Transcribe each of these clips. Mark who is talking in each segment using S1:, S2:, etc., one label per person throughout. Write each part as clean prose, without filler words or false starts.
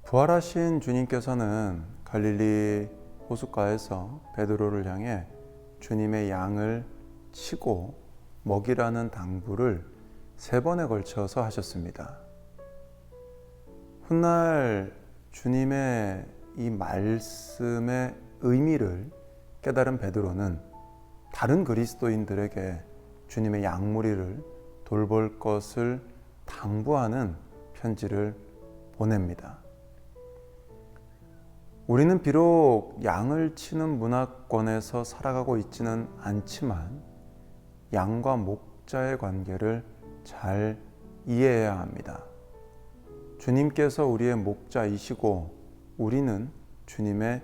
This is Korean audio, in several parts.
S1: 부활하신 주님께서는 갈릴리 호숫가에서 베드로를 향해 주님의 양을 치고 먹이라는 당부를 3번에 걸쳐서 하셨습니다. 훗날 주님의 이 말씀의 의미를 깨달은 베드로는 다른 그리스도인들에게 주님의 양무리를 돌볼 것을 당부하는 편지를 보냅니다. 우리는 비록 양을 치는 문화권에서 살아가고 있지는 않지만 양과 목자의 관계를 잘 이해해야 합니다. 주님께서 우리의 목자이시고 우리는 주님의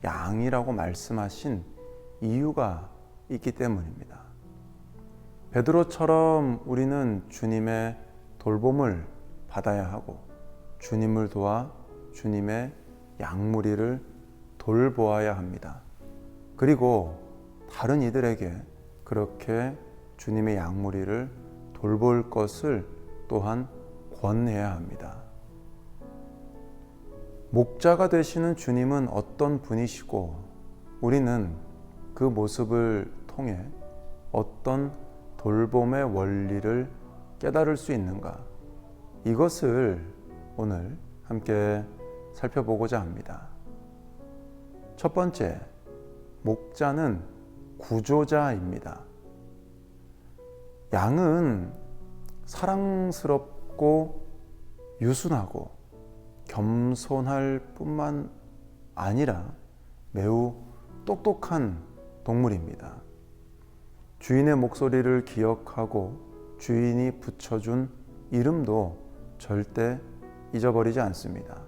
S1: 양이라고 말씀하신 이유가 있기 때문입니다. 베드로처럼 우리는 주님의 돌봄을 받아야 하고 주님을 도와 주님의 양무리를 돌보아야 합니다. 그리고 다른 이들에게 그렇게 주님의 양무리를 돌볼 것을 또한 권해야 합니다. 목자가 되시는 주님은 어떤 분이시고 우리는 그 모습을 통해 어떤 돌봄의 원리를 깨달을 수 있는가? 이것을 오늘 함께 살펴보고자 합니다. 첫 번째, 목자는 구조자입니다. 양은 사랑스럽고 유순하고 겸손할 뿐만 아니라 매우 똑똑한 동물입니다. 주인의 목소리를 기억하고 주인이 붙여준 이름도 절대 잊어버리지 않습니다.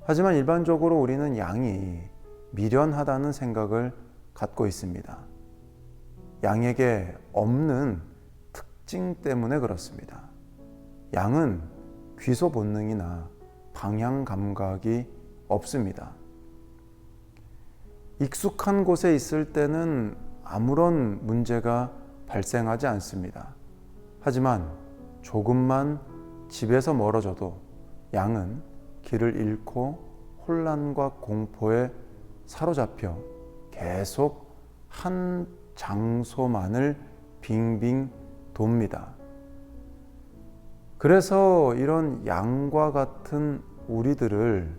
S1: 하지만 일반적으로 우리는 양이 미련하다는 생각을 갖고 있습니다. 양에게 없는 특징 때문에 그렇습니다. 양은 귀소 본능이나 방향 감각이 없습니다. 익숙한 곳에 있을 때는 아무런 문제가 발생하지 않습니다. 하지만 조금만 집에서 멀어져도 양은 길을 잃고 혼란과 공포에 사로잡혀 계속 한 장소만을 빙빙 돕니다. 그래서 이런 양과 같은 우리들을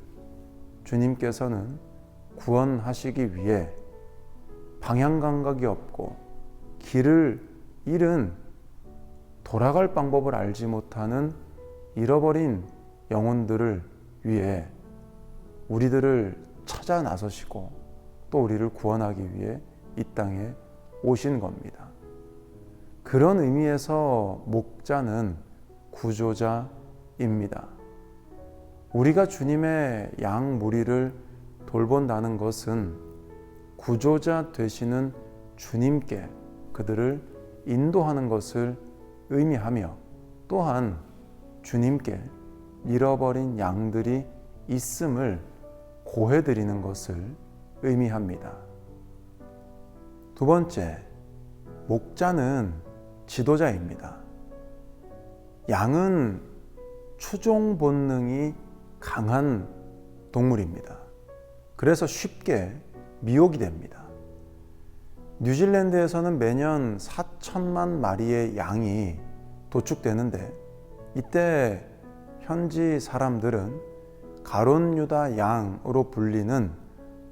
S1: 주님께서는 구원하시기 위해 방향 감각이 없고 길을 잃은 돌아갈 방법을 알지 못하는 잃어버린 영혼들을 위해 우리들을 찾아 나서시고 또 우리를 구원하기 위해 이 땅에 오신 겁니다. 그런 의미에서 목자는 구조자입니다. 우리가 주님의 양 무리를 돌본다는 것은 구조자 되시는 주님께 그들을 인도하는 것을 의미하며 또한 주님께 잃어버린 양들이 있음을 고해드리는 것을 의미합니다. 두 번째, 목자는 지도자입니다. 양은 추종 본능이 강한 동물입니다. 그래서 쉽게 미혹이 됩니다. 뉴질랜드에서는 매년 4천만 마리의 양이 도축되는데 이때 현지 사람들은 가론유다 양으로 불리는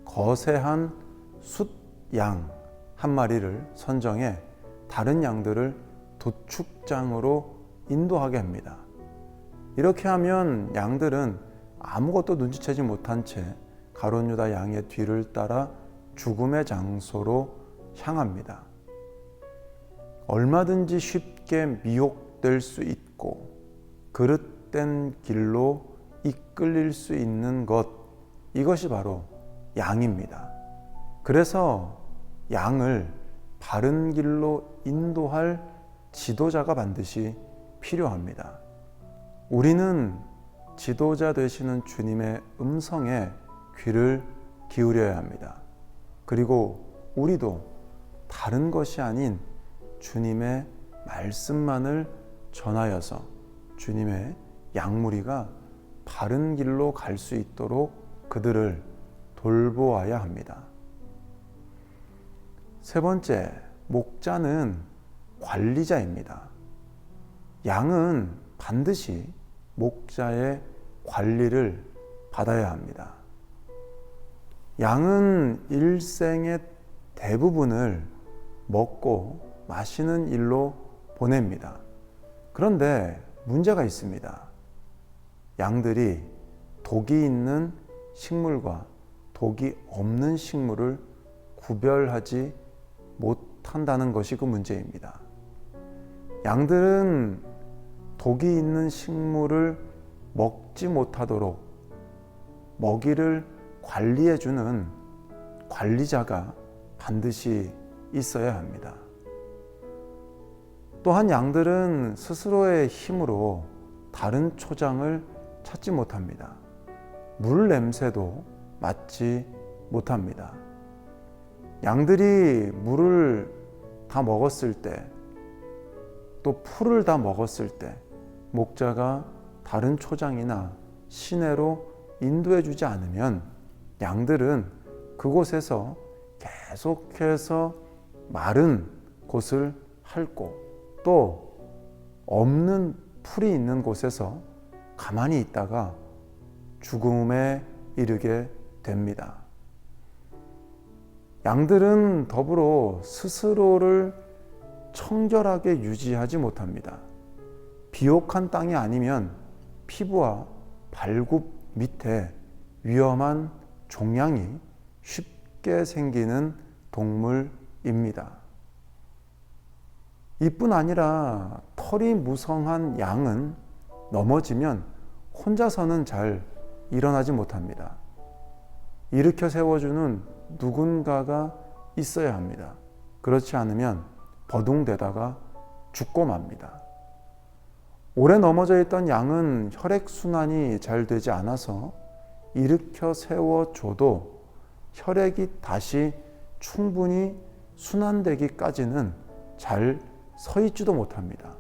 S1: 거세한 숫양 한 마리를 선정해 다른 양들을 도축장으로 인도하게 합니다. 이렇게 하면 양들은 아무것도 눈치채지 못한 채 가론유다 양의 뒤를 따라 죽음의 장소로 향합니다. 얼마든지 쉽게 미혹될 수 있고 그릇된 길로 이끌릴 수 있는 것, 이것이 바로 양입니다. 그래서 양을 바른 길로 인도할 지도자가 반드시 필요합니다. 우리는 지도자 되시는 주님의 음성에 귀를 기울여야 합니다. 그리고 우리도 다른 것이 아닌 주님의 말씀만을 전하여서 주님의 양무리가 바른 길로 갈 수 있도록 그들을 돌보아야 합니다. 세 번째, 목자는 관리자입니다. 양은 반드시 목자의 관리를 받아야 합니다. 양은 일생의 대부분을 먹고 마시는 일로 보냅니다. 그런데 문제가 있습니다. 양들이 독이 있는 식물과 독이 없는 식물을 구별하지 못한다는 것이 그 문제입니다. 양들은 독이 있는 식물을 먹지 못하도록 먹이를 관리해주는 관리자가 반드시 있어야 합니다. 또한 양들은 스스로의 힘으로 다른 초장을 찾지 못합니다. 물 냄새도 맡지 못합니다. 양들이 물을 다 먹었을 때, 또 풀을 다 먹었을 때 목자가 다른 초장이나 시내로 인도해 주지 않으면 양들은 그곳에서 계속해서 마른 곳을 핥고 또 없는 풀이 있는 곳에서 가만히 있다가 죽음에 이르게 됩니다. 양들은 더불어 스스로를 청결하게 유지하지 못합니다. 비옥한 땅이 아니면 피부와 발굽 밑에 위험한 종양이 쉽게 생기는 동물입니다. 이뿐 아니라 털이 무성한 양은 넘어지면 혼자서는 잘 일어나지 못합니다. 일으켜 세워주는 누군가가 있어야 합니다. 그렇지 않으면 버둥대다가 죽고 맙니다. 오래 넘어져 있던 양은 혈액순환이 잘 되지 않아서 일으켜 세워줘도 혈액이 다시 충분히 순환되기까지는 잘 서 있지도 못합니다.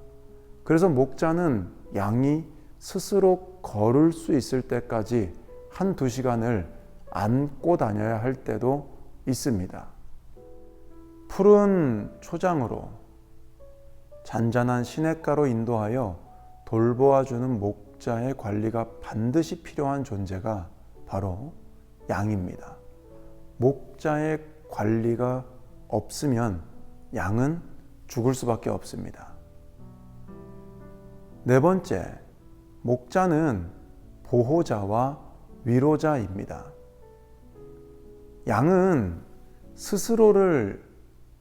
S1: 그래서 목자는 양이 스스로 걸을 수 있을 때까지 1-2시간을 안고 다녀야 할 때도 있습니다. 푸른 초장으로 잔잔한 시냇가로 인도하여 돌보아주는 목자의 관리가 반드시 필요한 존재가 바로 양입니다. 목자의 관리가 없으면 양은 죽을 수밖에 없습니다. 네 번째, 목자는 보호자와 위로자입니다. 양은 스스로를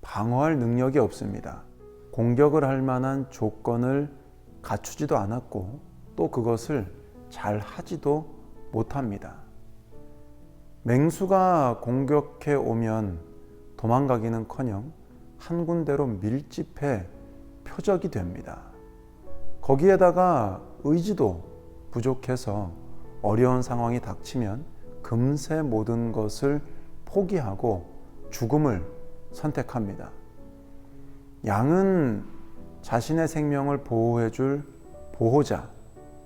S1: 방어할 능력이 없습니다. 공격을 할 만한 조건을 갖추지도 않았고 또 그것을 잘 하지도 못합니다. 맹수가 공격해 오면 도망가기는커녕 한 군데로 밀집해 표적이 됩니다. 거기에다가 의지도 부족해서 어려운 상황이 닥치면 금세 모든 것을 포기하고 죽음을 선택합니다. 양은 자신의 생명을 보호해줄 보호자,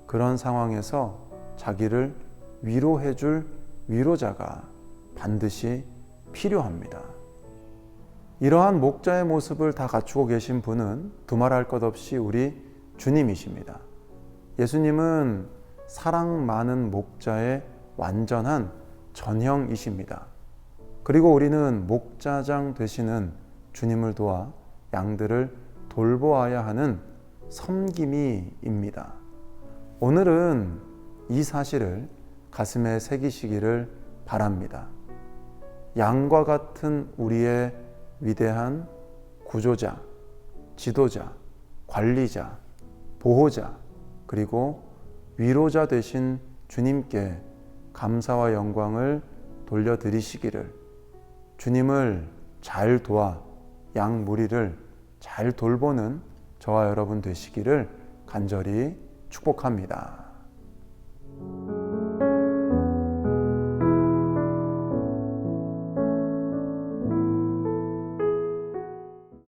S1: 그런 상황에서 자기를 위로해줄 위로자가 반드시 필요합니다. 이러한 목자의 모습을 다 갖추고 계신 분은 두말할 것 없이 우리 주님이십니다. 예수님은 사랑 많은 목자의 완전한 전형이십니다. 그리고 우리는 목자장 되시는 주님을 도와 양들을 돌보아야 하는 섬김이입니다. 오늘은 이 사실을 가슴에 새기시기를 바랍니다. 양과 같은 우리의 위대한 구조자, 지도자, 관리자, 보호자, 그리고 위로자 되신 주님께 감사와 영광을 돌려드리시기를, 주님을 잘 도와 양 무리를 잘 돌보는 저와 여러분 되시기를 간절히 축복합니다.